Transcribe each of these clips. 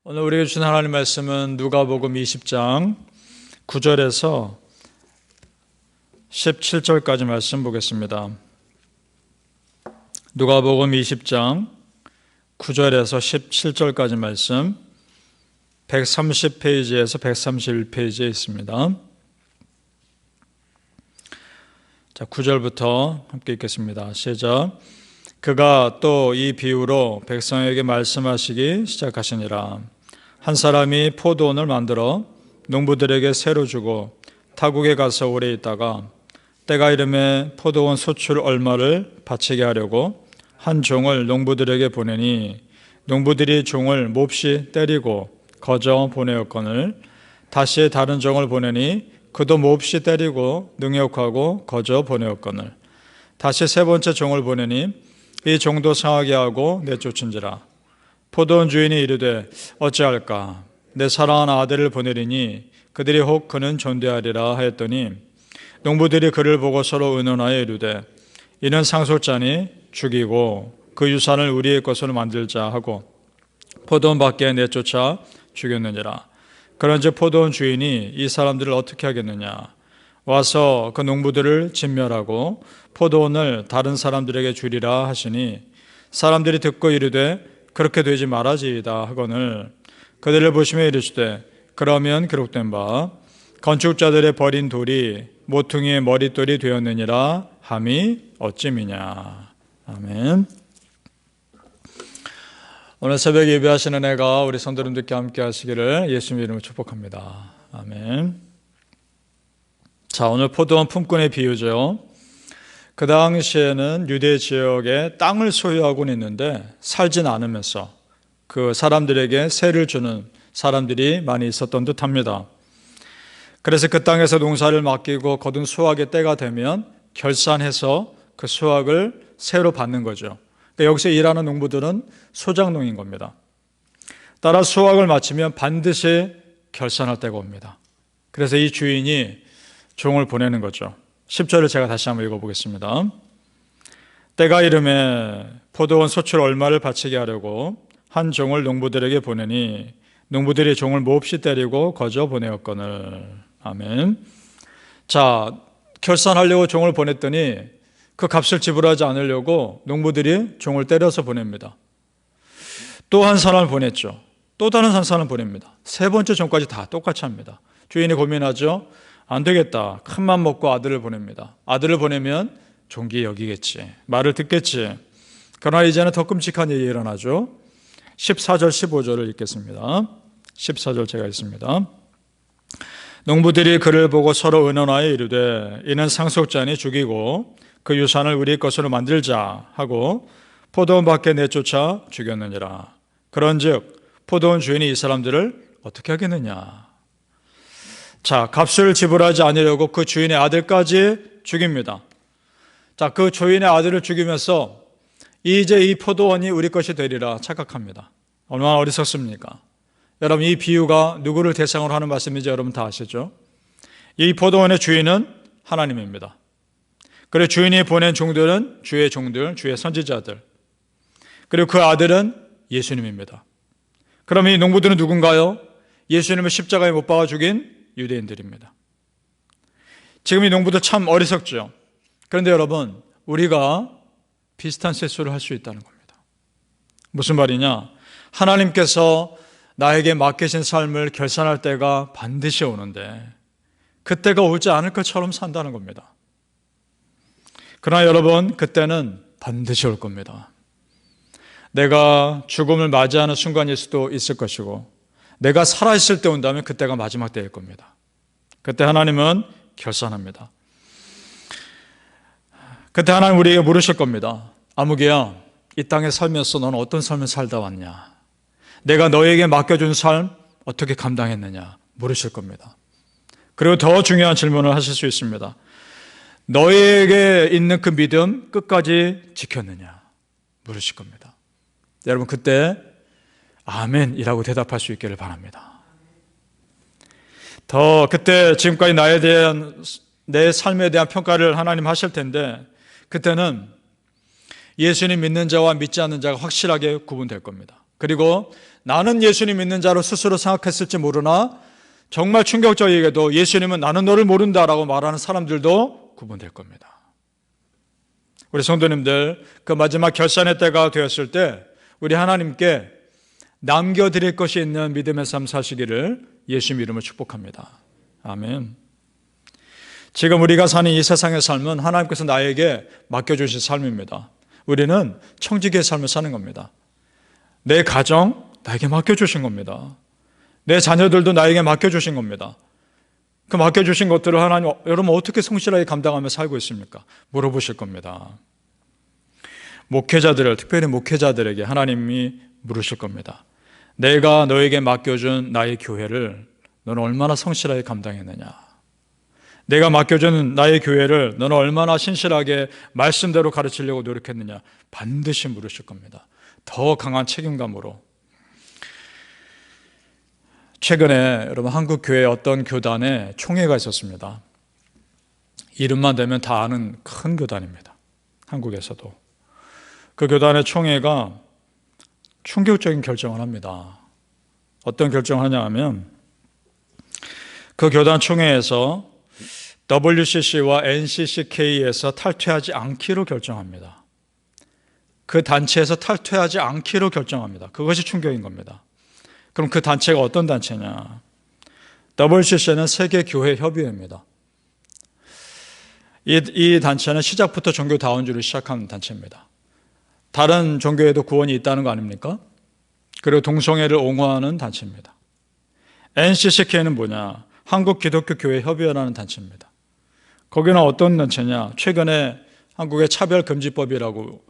오늘 우리에게 주신 하나님 말씀은 누가복음 20장 9절에서 17절까지 말씀 보겠습니다. 누가복음 20장 9절에서 17절까지 말씀 130페이지에서 131페이지에 있습니다. 자, 9절부터 함께 읽겠습니다. 시작. 그가 또 이 비유로 백성에게 말씀하시기 시작하시니라. 한 사람이 포도원을 만들어 농부들에게 새로 주고 타국에 가서 오래 있다가 때가 이름에 포도원 소출 얼마를 바치게 하려고 한 종을 농부들에게 보내니 농부들이 종을 몹시 때리고 거저 보내었거늘 다시 다른 종을 보내니 그도 몹시 때리고 능욕하고 거저 보내었거늘 다시 세 번째 종을 보내니 이 종도 상하게 하고 내쫓은지라. 포도원 주인이 이르되 어찌할까? 내 사랑하는 아들을 보내리니 그들이 혹 그는 존대하리라 하였더니 농부들이 그를 보고 서로 의논하여 이르되 이는 상속자니 죽이고 그 유산을 우리의 것으로 만들자 하고 포도원 밖에 내쫓아 죽였느니라. 그런즉 포도원 주인이 이 사람들을 어떻게 하겠느냐? 와서 그 농부들을 진멸하고 포도원을 다른 사람들에게 주리라 하시니 사람들이 듣고 이르되 그렇게 되지 말아지이다 하거늘 그들을 보시며 이르시되 그러면 기록된 바 건축자들의 버린 돌이 모퉁이의 머릿돌이 되었느니라 함이 어찌미냐. 아멘. 오늘 새벽 예배하시는 애가 우리 성도님들께 함께 하시기를 예수님 이름으로 축복합니다. 아멘. 자, 오늘 포도원 품꾼의 비유죠. 그 당시에는 유대 지역에 땅을 소유하고는 있는데 살진 않으면서 그 사람들에게 세를 주는 사람들이 많이 있었던 듯합니다. 그래서 그 땅에서 농사를 맡기고 거둔 수확의 때가 되면 결산해서 그 수확을 세로 받는 거죠. 그러니까 여기서 일하는 농부들은 소작농인 겁니다. 따라 수확을 마치면 반드시 결산할 때가 옵니다. 그래서 이 주인이 종을 보내는 거죠. 10절을 제가 다시 한번 읽어보겠습니다. 때가 이름에 포도원 소출 얼마를 바치게 하려고 한 종을 농부들에게 보내니 농부들이 종을 몹시 때리고 거저 보내었거늘. 아멘. 자, 결산하려고 종을 보냈더니 그 값을 지불하지 않으려고 농부들이 종을 때려서 보냅니다. 또 한 사람을 보냈죠. 또 다른 한 사람을 보냅니다. 세 번째 종까지 다 똑같이 합니다. 주인이 고민하죠. 안 되겠다. 큰맘 먹고 아들을 보냅니다. 아들을 보내면 존귀 여기겠지. 말을 듣겠지. 그러나 이제는 더 끔찍한 일이 일어나죠. 14절 15절을 읽겠습니다. 14절 제가 읽습니다. 농부들이 그를 보고 서로 의논하여 이르되 이는 상속자니 죽이고 그 유산을 우리 것으로 만들자 하고 포도원 밖에 내쫓아 죽였느니라. 그런즉 포도원 주인이 이 사람들을 어떻게 하겠느냐. 자, 값을 지불하지 않으려고 그 주인의 아들까지 죽입니다. 자, 그 주인의 아들을 죽이면서 이제 이 포도원이 우리 것이 되리라 착각합니다. 얼마나 어리석습니까? 여러분, 이 비유가 누구를 대상으로 하는 말씀인지 여러분 다 아시죠? 이 포도원의 주인은 하나님입니다. 그리고 주인이 보낸 종들은 주의 종들, 주의 선지자들. 그리고 그 아들은 예수님입니다. 그럼 이 농부들은 누군가요? 예수님을 십자가에 못 박아 죽인 유대인들입니다. 지금 이 농부들 참 어리석죠. 그런데 여러분, 우리가 비슷한 실수를 할 수 있다는 겁니다. 무슨 말이냐? 하나님께서 나에게 맡기신 삶을 결산할 때가 반드시 오는데 그때가 오지 않을 것처럼 산다는 겁니다. 그러나 여러분, 그때는 반드시 올 겁니다. 내가 죽음을 맞이하는 순간일 수도 있을 것이고 내가 살아있을 때 온다면 그때가 마지막 때일 겁니다. 그때 하나님은 결산합니다. 그때 하나님 우리에게 물으실 겁니다. 아무개야, 이 땅에 살면서 너는 어떤 삶을 살다 왔냐? 내가 너에게 맡겨준 삶 어떻게 감당했느냐? 물으실 겁니다. 그리고 더 중요한 질문을 하실 수 있습니다. 너에게 있는 그 믿음 끝까지 지켰느냐? 물으실 겁니다. 여러분, 그때 아멘이라고 대답할 수 있기를 바랍니다. 더 그때 지금까지 나에 대한 내 삶에 대한 평가를 하나님 하실 텐데 그때는 예수님 믿는 자와 믿지 않는 자가 확실하게 구분될 겁니다. 그리고 나는 예수님 믿는 자로 스스로 생각했을지 모르나 정말 충격적이게도 예수님은 나는 너를 모른다라고 말하는 사람들도 구분될 겁니다. 우리 성도님들, 그 마지막 결산의 때가 되었을 때 우리 하나님께 남겨드릴 것이 있는 믿음의 삶 사시기를 예수님 이름으로 축복합니다. 아멘. 지금 우리가 사는 이 세상의 삶은 하나님께서 나에게 맡겨주신 삶입니다. 우리는 청지기의 삶을 사는 겁니다. 내 가정 나에게 맡겨주신 겁니다. 내 자녀들도 나에게 맡겨주신 겁니다. 그 맡겨주신 것들을 하나님, 여러분 어떻게 성실하게 감당하며 살고 있습니까? 물어보실 겁니다. 목회자들을, 특별히 목회자들에게 하나님이 물으실 겁니다. 내가 너에게 맡겨준 나의 교회를 너는 얼마나 성실하게 감당했느냐? 내가 맡겨준 나의 교회를 너는 얼마나 신실하게 말씀대로 가르치려고 노력했느냐? 반드시 물으실 겁니다. 더 강한 책임감으로. 최근에 여러분 한국 교회 어떤 교단에 총회가 있었습니다. 이름만 대면 다 아는 큰 교단입니다. 한국에서도. 그 교단의 총회가 충격적인 결정을 합니다. 어떤 결정을 하냐 하면 그 교단 총회에서 WCC와 NCCK에서 탈퇴하지 않기로 결정합니다. 그 단체에서 탈퇴하지 않기로 결정합니다. 그것이 충격인 겁니다. 그럼 그 단체가 어떤 단체냐? WCC는 세계교회협의회입니다. 이 단체는 시작부터 종교다원주의를 시작한 단체입니다. 다른 종교에도 구원이 있다는 거 아닙니까? 그리고 동성애를 옹호하는 단체입니다. NCCK는 뭐냐? 한국기독교교회협의회라는 단체입니다. 거기는 어떤 단체냐? 최근에 한국의 차별금지법이라고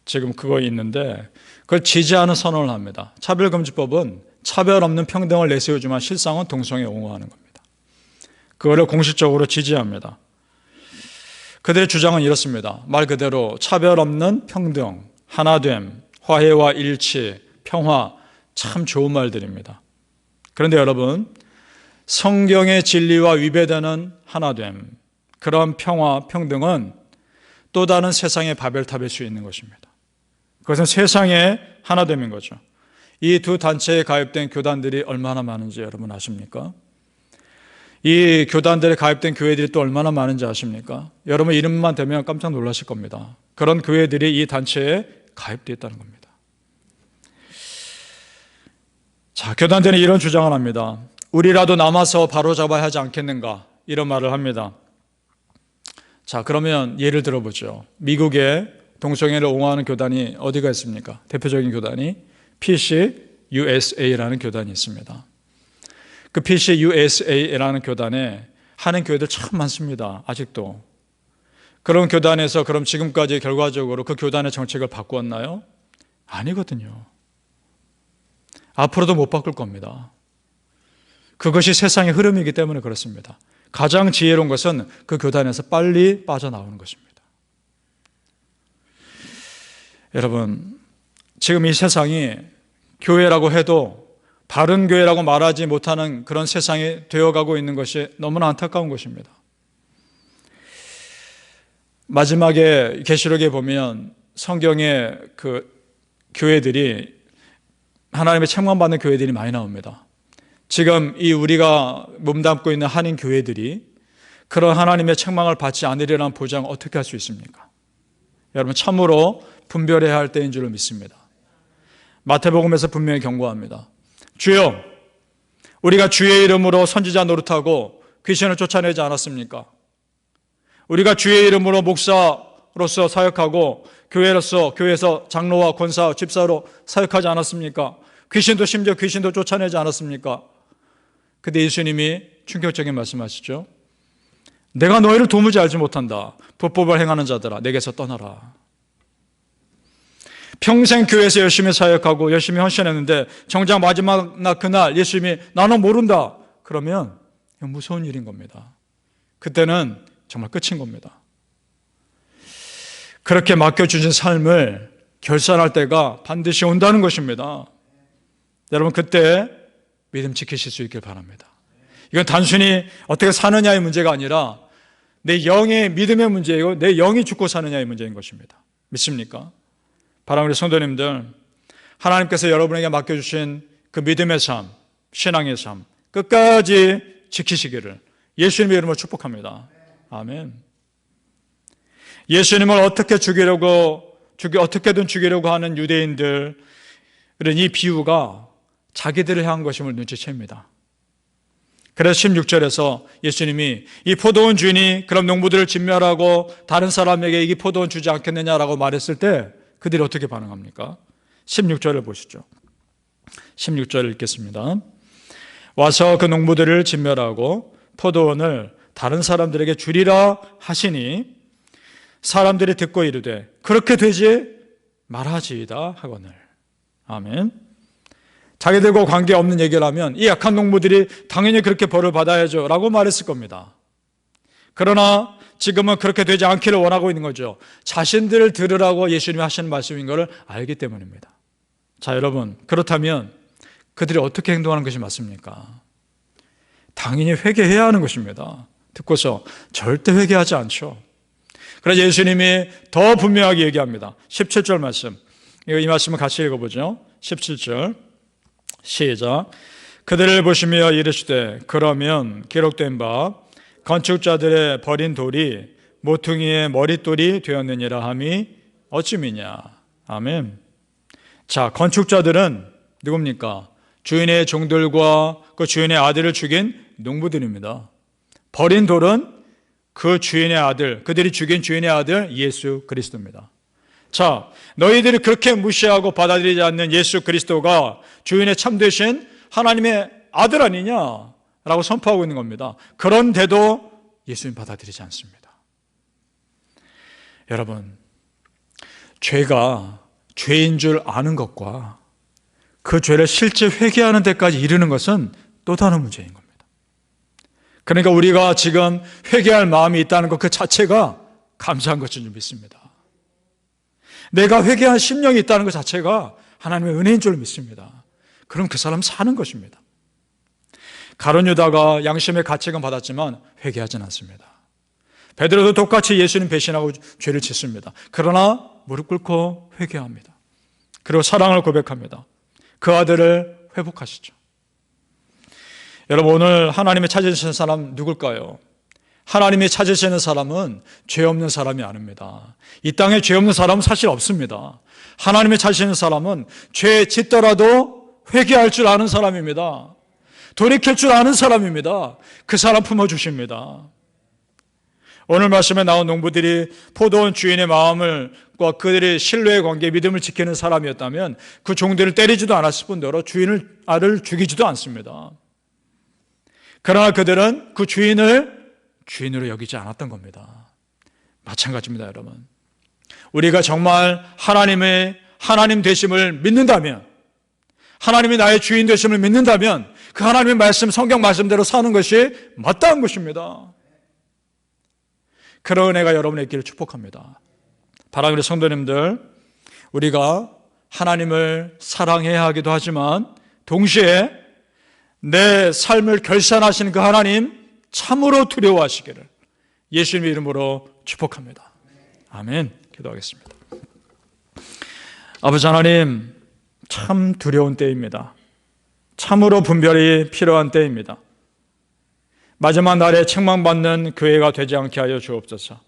지금 그거 있는데 그걸 지지하는 선언을 합니다. 차별금지법은 차별 없는 평등을 내세우지만 실상은 동성애 옹호하는 겁니다. 그거를 공식적으로 지지합니다. 그들의 주장은 이렇습니다. 말 그대로 차별 없는 평등, 하나됨, 화해와 일치, 평화, 참 좋은 말들입니다. 그런데 여러분, 성경의 진리와 위배되는 하나됨, 그런 평화, 평등은 또 다른 세상의 바벨탑일 수 있는 것입니다. 그것은 세상의 하나됨인 거죠. 이 두 단체에 가입된 교단들이 얼마나 많은지 여러분 아십니까? 이 교단들에 가입된 교회들이 또 얼마나 많은지 아십니까? 여러분 이름만 대면 깜짝 놀라실 겁니다. 그런 교회들이 이 단체에 가입되어 있다는 겁니다. 자, 교단들은 이런 주장을 합니다. 우리라도 남아서 바로잡아야 하지 않겠는가? 이런 말을 합니다. 자, 그러면 예를 들어보죠. 미국에 동성애를 옹호하는 교단이 어디가 있습니까? 대표적인 교단이 PCUSA라는 교단이 있습니다. 그 PCUSA라는 교단에 하는 교회들 참 많습니다. 아직도. 그런 교단에서 그럼 지금까지 결과적으로 그 교단의 정책을 바꾸었나요? 아니거든요. 앞으로도 못 바꿀 겁니다. 그것이 세상의 흐름이기 때문에 그렇습니다. 가장 지혜로운 것은 그 교단에서 빨리 빠져나오는 것입니다. 여러분, 지금 이 세상이 교회라고 해도 바른 교회라고 말하지 못하는 그런 세상이 되어가고 있는 것이 너무나 안타까운 것입니다. 마지막에 계시록에 보면 성경의 그 교회들이 하나님의 책망받는 교회들이 많이 나옵니다. 지금 이 우리가 몸담고 있는 한인 교회들이 그런 하나님의 책망을 받지 않으리라는 보장을 어떻게 할 수 있습니까? 여러분 참으로 분별해야 할 때인 줄로 믿습니다. 마태복음에서 분명히 경고합니다. 주여, 우리가 주의 이름으로 선지자 노릇하고 귀신을 쫓아내지 않았습니까? 우리가 주의 이름으로 목사로서 사역하고 교회에서 장로와 권사, 집사로 사역하지 않았습니까? 심지어 귀신도 쫓아내지 않았습니까? 근데 예수님이 충격적인 말씀하시죠. 내가 너희를 도무지 알지 못한다. 불법을 행하는 자들아, 내게서 떠나라. 평생 교회에서 열심히 사역하고 열심히 헌신했는데 정작 마지막 날 그날 예수님이 나는 모른다. 그러면 무서운 일인 겁니다. 그때는 정말 끝인 겁니다. 그렇게 맡겨주신 삶을 결산할 때가 반드시 온다는 것입니다. 여러분 그때 믿음 지키실 수 있길 바랍니다. 이건 단순히 어떻게 사느냐의 문제가 아니라 내 영의 믿음의 문제이고 내 영이 죽고 사느냐의 문제인 것입니다. 믿습니까? 바라는 우리 성도님들, 하나님께서 여러분에게 맡겨주신 그 믿음의 삶, 신앙의 삶 끝까지 지키시기를 예수님의 이름으로 축복합니다. 아멘. 예수님을 어떻게든 죽이려고 하는 유대인들은 이 비유가 자기들을 향한 것임을 눈치챕니다. 그래서 16절에서 예수님이 이 포도원 주인이 그럼 농부들을 진멸하고 다른 사람에게 이 포도원 주지 않겠느냐라고 말했을 때 그들이 어떻게 반응합니까? 16절을 보시죠. 16절을 읽겠습니다. 와서 그 농부들을 진멸하고 포도원을 다른 사람들에게 주리라 하시니 사람들이 듣고 이르되 그렇게 되지 말아지이다 하거늘. 아멘. 자기들과 관계없는 얘기를 하면 이 약한 농부들이 당연히 그렇게 벌을 받아야죠 라고 말했을 겁니다. 그러나 지금은 그렇게 되지 않기를 원하고 있는 거죠. 자신들을 들으라고 예수님이 하시는 말씀인 것을 알기 때문입니다. 자, 여러분, 그렇다면 그들이 어떻게 행동하는 것이 맞습니까? 당연히 회개해야 하는 것입니다. 듣고서 절대 회개하지 않죠. 그래서 예수님이 더 분명하게 얘기합니다. 17절 말씀, 이 말씀을 같이 읽어보죠. 17절 시작. 그들을 보시며 이르시되 그러면 기록된 바 건축자들의 버린 돌이 모퉁이의 머릿돌이 되었느니라 함이 어찌미냐. 아멘. 자, 건축자들은 누굽니까? 주인의 종들과 그 주인의 아들을 죽인 농부들입니다. 버린 돌은 그 주인의 아들, 그들이 죽인 주인의 아들 예수 그리스도입니다. 자, 너희들이 그렇게 무시하고 받아들이지 않는 예수 그리스도가 주인의 참되신 하나님의 아들 아니냐라고 선포하고 있는 겁니다. 그런데도 예수님 받아들이지 않습니다. 여러분, 죄가 죄인 줄 아는 것과 그 죄를 실제 회개하는 데까지 이르는 것은 또 다른 문제인 겁니다. 그러니까 우리가 지금 회개할 마음이 있다는 것 그 자체가 감사한 것인 줄 믿습니다. 내가 회개한 심령이 있다는 것 자체가 하나님의 은혜인 줄 믿습니다. 그럼 그 사람 사는 것입니다. 가룟 유다가 양심의 가책은 받았지만 회개하지는 않습니다. 베드로도 똑같이 예수님 배신하고 죄를 짓습니다. 그러나 무릎 꿇고 회개합니다. 그리고 사랑을 고백합니다. 그 아들을 회복하시죠. 여러분, 오늘 하나님이 찾으시는 사람 누굴까요? 하나님이 찾으시는 사람은 죄 없는 사람이 아닙니다. 이 땅에 죄 없는 사람은 사실 없습니다. 하나님이 찾으시는 사람은 죄 짓더라도 회개할 줄 아는 사람입니다. 돌이킬 줄 아는 사람입니다. 그 사람 품어주십니다. 오늘 말씀에 나온 농부들이 포도원 주인의 마음과 그들의 신뢰의 관계, 믿음을 지키는 사람이었다면 그 종들을 때리지도 않았을 뿐더러 알을 죽이지도 않습니다. 그러나 그들은 그 주인을 주인으로 여기지 않았던 겁니다. 마찬가지입니다, 여러분. 우리가 정말 하나님 되심을 믿는다면, 하나님이 나의 주인 되심을 믿는다면 그 하나님의 말씀, 성경 말씀대로 사는 것이 마땅한 것입니다. 그런 은혜가 여러분의 있기를 축복합니다. 사랑하는 성도님들, 우리가 하나님을 사랑해야 하기도 하지만 동시에 내 삶을 결산하시는 그 하나님 참으로 두려워하시기를 예수님의 이름으로 축복합니다. 아멘. 기도하겠습니다. 아버지 하나님, 참 두려운 때입니다. 참으로 분별이 필요한 때입니다. 마지막 날에 책망받는 교회가 되지 않게 하여 주옵소서.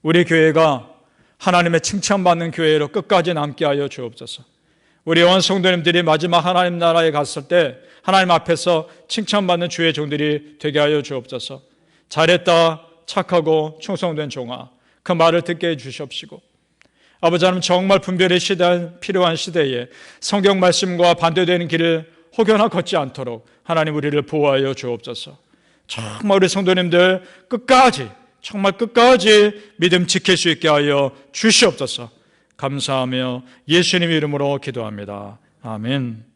우리 교회가 하나님의 칭찬받는 교회로 끝까지 남게 하여 주옵소서. 우리 온 성도님들이 마지막 하나님 나라에 갔을 때 하나님 앞에서 칭찬받는 주의 종들이 되게 하여 주옵소서. 잘했다, 착하고 충성된 종아, 그 말을 듣게 해 주시옵시고, 아버지 하나님, 정말 분별의 필요한 시대에 성경 말씀과 반대되는 길을 혹여나 걷지 않도록 하나님 우리를 보호하여 주옵소서. 정말 우리 성도님들 정말 끝까지 믿음 지킬 수 있게 하여 주시옵소서. 감사하며 예수님 이름으로 기도합니다. 아멘.